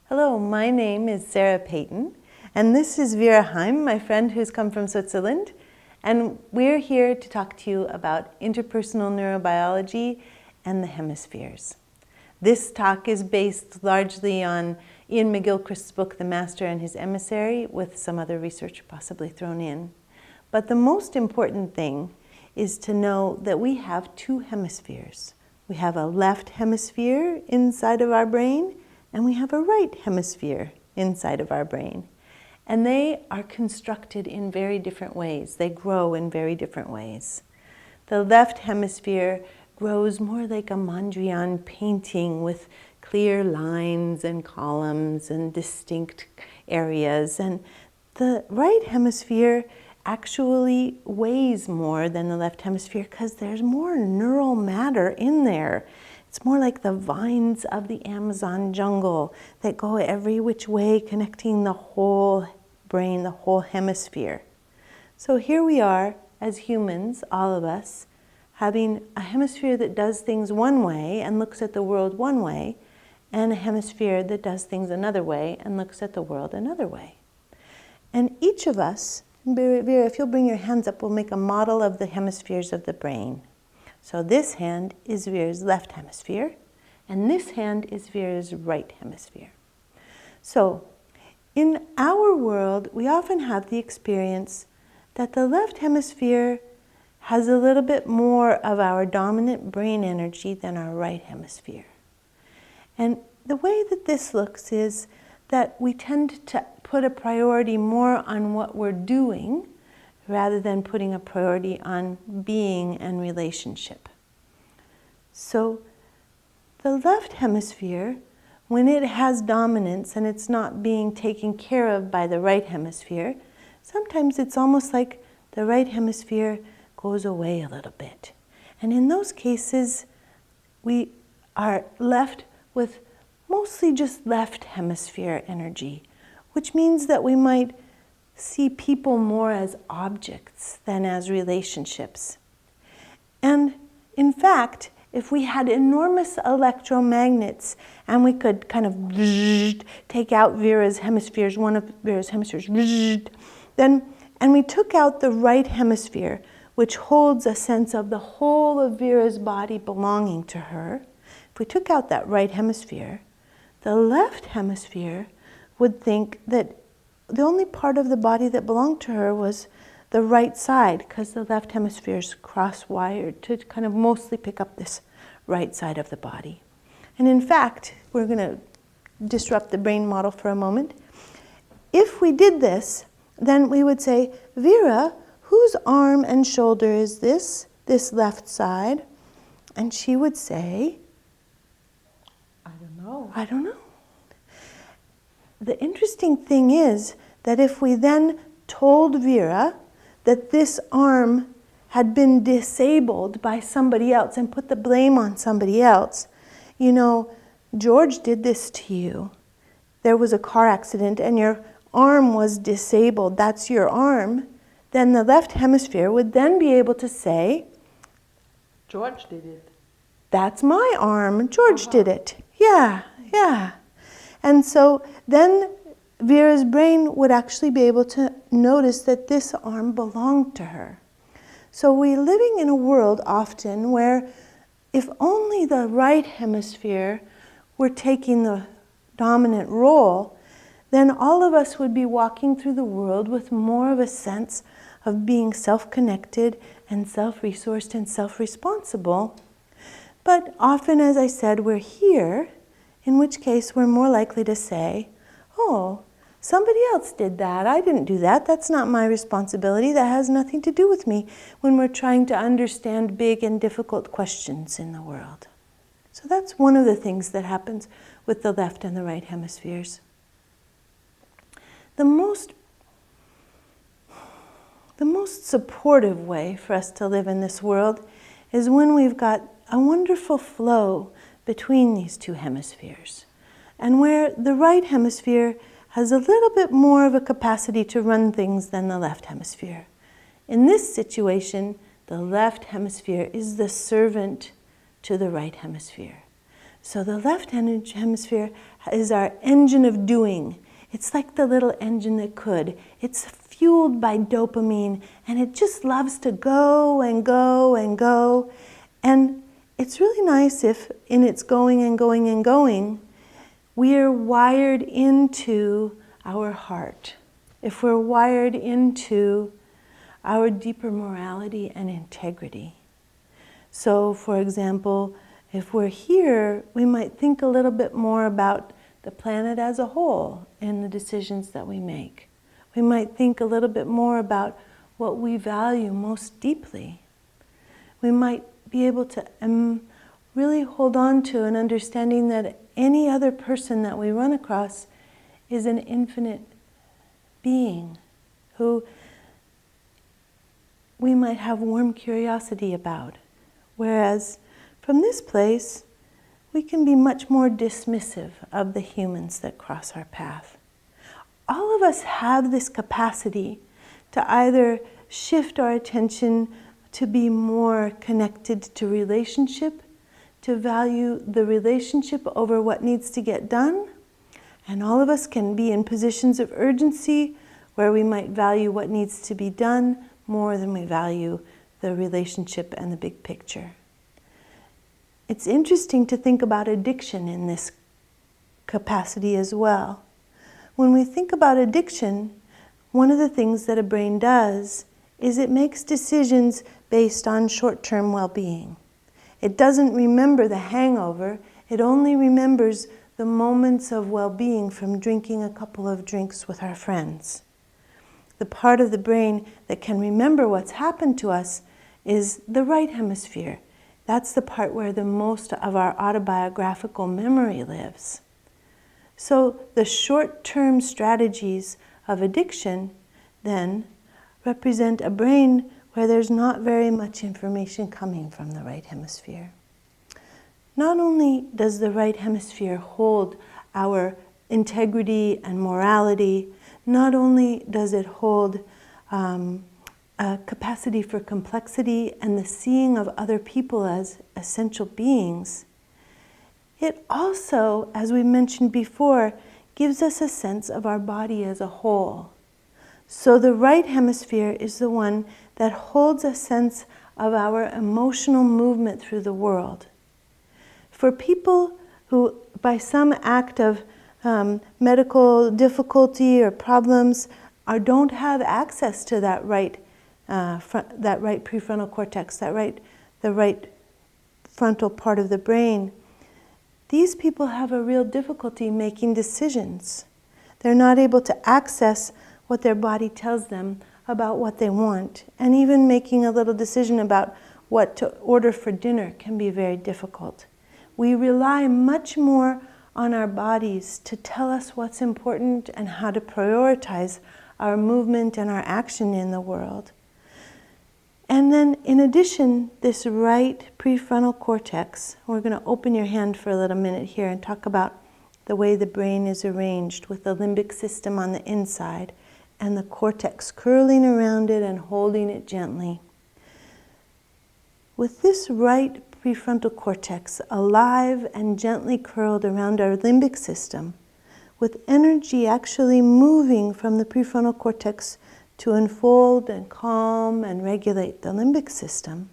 Hello, my name is Sarah Payton, and this is Vera Heim, my friend who's come from Switzerland, and we're here to talk to you about interpersonal neurobiology and the hemispheres. This talk is based largely on Ian McGilchrist's book, The Master and His Emissary, with some other research possibly thrown in. But the most important thing is to know that we have two hemispheres. We have a left hemisphere inside of our brain, and we have a right hemisphere inside of our brain. And they are constructed in very different ways. They grow in very different ways. The left hemisphere grows more like a Mondrian painting with clear lines and columns and distinct areas. And the right hemisphere actually weighs more than the left hemisphere because there's more neural matter in there. It's more like the vines of the Amazon jungle that go every which way, connecting the whole brain, the whole hemisphere. So here we are as humans, all of us, having a hemisphere that does things one way and looks at the world one way, and a hemisphere that does things another way and looks at the world another way. And each of us, Vera, if you'll bring your hands up, we'll make a model of the hemispheres of the brain. So this hand is Vera's left hemisphere, and this hand is Vera's right hemisphere. So in our world, we often have the experience that the left hemisphere has a little bit more of our dominant brain energy than our right hemisphere. And the way that this looks is that we tend to put a priority more on what we're doing rather than putting a priority on being and relationship. So the left hemisphere, when it has dominance and it's not being taken care of by the right hemisphere, sometimes it's almost like the right hemisphere goes away a little bit. And in those cases, we are left with mostly just left hemisphere energy, which means that we might see people more as objects than as relationships. And in fact, if we had enormous electromagnets and we could kind of take out Vera's hemispheres, one of Vera's hemispheres, and we took out the right hemisphere, which holds a sense of the whole of Vera's body belonging to her, if we took out that right hemisphere, the left hemisphere would think that the only part of the body that belonged to her was the right side, because the left hemisphere is cross-wired to kind of mostly pick up this right side of the body. And in fact, we're going to disrupt the brain model for a moment. If we did this, then we would say, Vera, whose arm and shoulder is this left side? And she would say, I don't know. I don't know. The interesting thing is that if we then told Vera that this arm had been disabled by somebody else and put the blame on somebody else, you know, George did this to you. There was a car accident and your arm was disabled. That's your arm. Then the left hemisphere would then be able to say, George did it. That's my arm. George did it. Yeah. And so then Vera's brain would actually be able to notice that this arm belonged to her. So we're living in a world often where if only the right hemisphere were taking the dominant role, then all of us would be walking through the world with more of a sense of being self-connected and self-resourced and self-responsible. But often, as I said, we're here, in which case we're more likely to say, oh, somebody else did that. I didn't do that. That's not my responsibility. That has nothing to do with me, when we're trying to understand big and difficult questions in the world. So that's one of the things that happens with the left and the right hemispheres. The most supportive way for us to live in this world is when we've got a wonderful flow between these two hemispheres, and where the right hemisphere has a little bit more of a capacity to run things than the left hemisphere. In this situation, the left hemisphere is the servant to the right hemisphere. So the left hemisphere is our engine of doing. It's like the little engine that could. It's fueled by dopamine, and it just loves to go and go and go. And it's really nice if in its going and going and going, we're wired into our heart. If we're wired into our deeper morality and integrity. So, for example, if we're here, we might think a little bit more about the planet as a whole in the decisions that we make. We might think a little bit more about what we value most deeply. We might be able to really hold on to an understanding that any other person that we run across is an infinite being who we might have warm curiosity about. Whereas from this place, we can be much more dismissive of the humans that cross our path. All of us have this capacity to either shift our attention to be more connected to relationship, to value the relationship over what needs to get done. And all of us can be in positions of urgency where we might value what needs to be done more than we value the relationship and the big picture. It's interesting to think about addiction in this capacity as well. When we think about addiction, one of the things that a brain does is it makes decisions based on short-term well-being. It doesn't remember the hangover, it only remembers the moments of well-being from drinking a couple of drinks with our friends. The part of the brain that can remember what's happened to us is the right hemisphere. That's the part where the most of our autobiographical memory lives. So the short-term strategies of addiction then represent a brain where there's not very much information coming from the right hemisphere. Not only does the right hemisphere hold our integrity and morality, not only does it hold a capacity for complexity and the seeing of other people as essential beings, it also, as we mentioned before, gives us a sense of our body as a whole. So the right hemisphere is the one that holds a sense of our emotional movement through the world. For people who, by some act of medical difficulty or problems, don't have access to that right prefrontal cortex, the right frontal part of the brain, these people have a real difficulty making decisions. They're not able to access what their body tells them about what they want, and even making a little decision about what to order for dinner can be very difficult. We rely much more on our bodies to tell us what's important and how to prioritize our movement and our action in the world. And then, in addition, this right prefrontal cortex, we're going to open your hand for a little minute here and talk about the way the brain is arranged with the limbic system on the inside and the cortex curling around it and holding it gently. With this right prefrontal cortex alive and gently curled around our limbic system, with energy actually moving from the prefrontal cortex to unfold and calm and regulate the limbic system,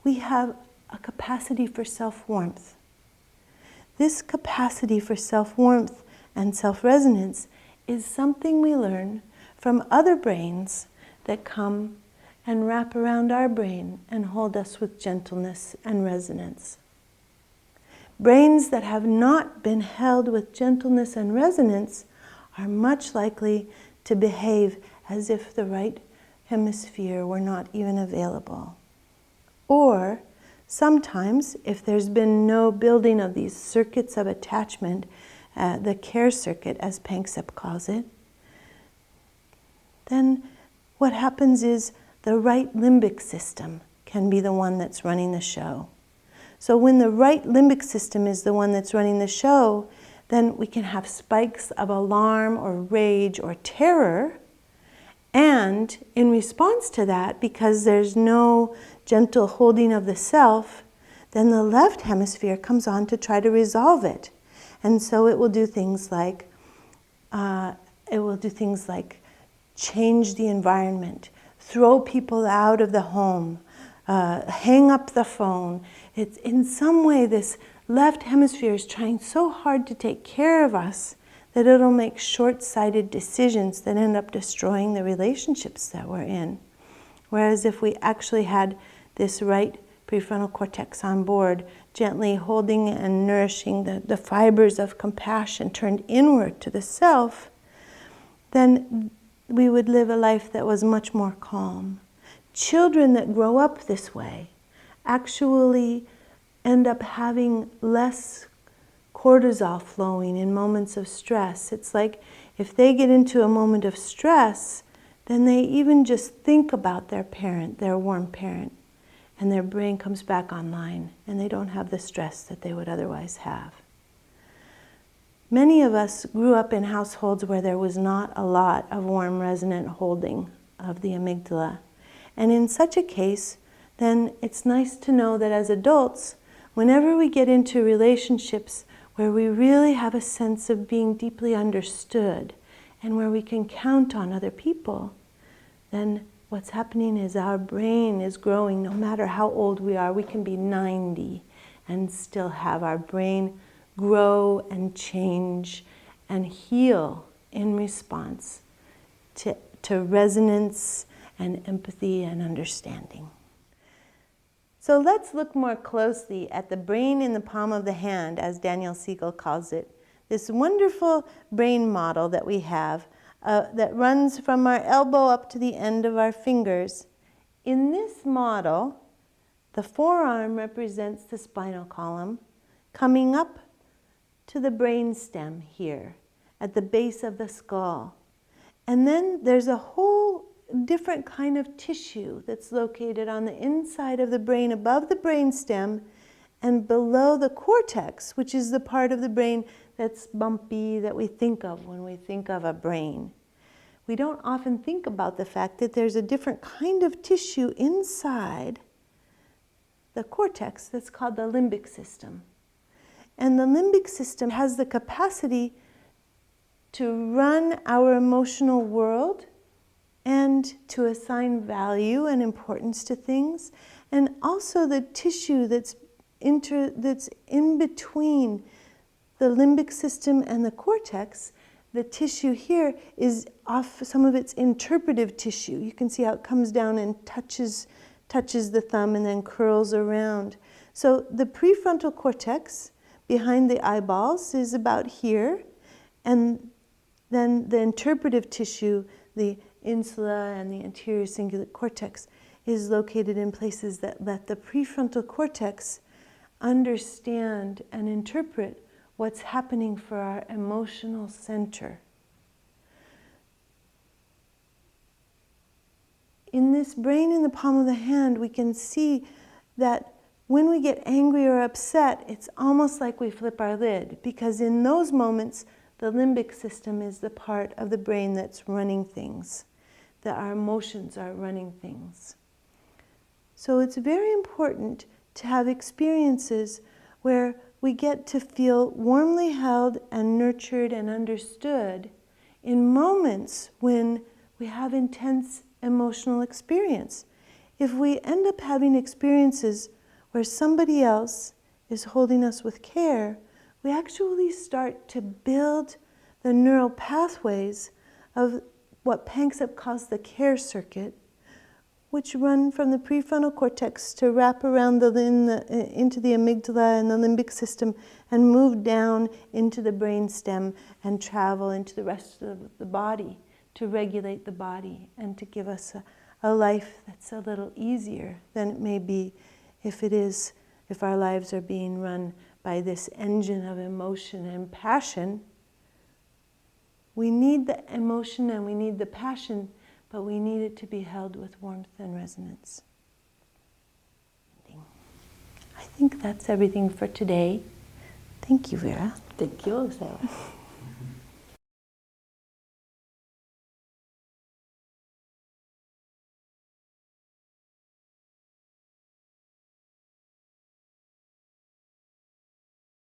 we have a capacity for self-warmth. This capacity for self-warmth and self-resonance is something we learn from other brains that come and wrap around our brain and hold us with gentleness and resonance. Brains that have not been held with gentleness and resonance are much likely to behave as if the right hemisphere were not even available. Or sometimes, if there's been no building of these circuits of attachment, the care circuit, as Panksepp calls it, then what happens is the right limbic system can be the one that's running the show. So when the right limbic system is the one that's running the show, then we can have spikes of alarm or rage or terror. And in response to that, because there's no gentle holding of the self, then the left hemisphere comes on to try to resolve it. And so it will do things like change the environment, throw people out of the home, hang up the phone. It's in some way this left hemisphere is trying so hard to take care of us that it'll make short-sighted decisions that end up destroying the relationships that we're in. Whereas if we actually had this right prefrontal cortex on board, gently holding and nourishing the fibers of compassion turned inward to the self, then we would live a life that was much more calm. Children that grow up this way actually end up having less cortisol flowing in moments of stress. It's like if they get into a moment of stress, then they even just think about their parent, their warm parent, and their brain comes back online, and they don't have the stress that they would otherwise have. Many of us grew up in households where there was not a lot of warm, resonant holding of the amygdala. And in such a case, then it's nice to know that as adults, whenever we get into relationships where we really have a sense of being deeply understood and where we can count on other people, then what's happening is our brain is growing. No matter how old we are, we can be 90 and still have our brain grow and change and heal in response to resonance and empathy and understanding. So let's look more closely at the brain in the palm of the hand, as Daniel Siegel calls it, this wonderful brain model that we have that runs from our elbow up to the end of our fingers. In this model, the forearm represents the spinal column, coming up to the brain stem here, at the base of the skull. And then there's a whole different kind of tissue that's located on the inside of the brain, above the brain stem, and below the cortex, which is the part of the brain that's bumpy that we think of when we think of a brain. We don't often think about the fact that there's a different kind of tissue inside the cortex that's called the limbic system. And the limbic system has the capacity to run our emotional world and to assign value and importance to things, and also the tissue that's in between the limbic system and the cortex. The tissue here is off some of its interpretive tissue. You can see how it comes down and touches the thumb and then curls around. So the prefrontal cortex behind the eyeballs is about here, and then the interpretive tissue, the insula and the anterior cingulate cortex, is located in places that let the prefrontal cortex understand and interpret what's happening for our emotional center. In this brain in the palm of the hand, we can see that when we get angry or upset, it's almost like we flip our lid, because in those moments, the limbic system is the part of the brain that's running things, that our emotions are running things. So it's very important to have experiences where we get to feel warmly held and nurtured and understood in moments when we have intense emotional experience. If we end up having experiences where somebody else is holding us with care, we actually start to build the neural pathways of what Panksepp calls the care circuit, which run from the prefrontal cortex to wrap around into the amygdala and the limbic system and move down into the brain stem and travel into the rest of the body to regulate the body and to give us a life that's a little easier than it may be if our lives are being run by this engine of emotion and passion. We need the emotion and we need the passion, but we need it to be held with warmth and resonance. I think that's everything for today. Thank you, Vera. Thank you, Sarah.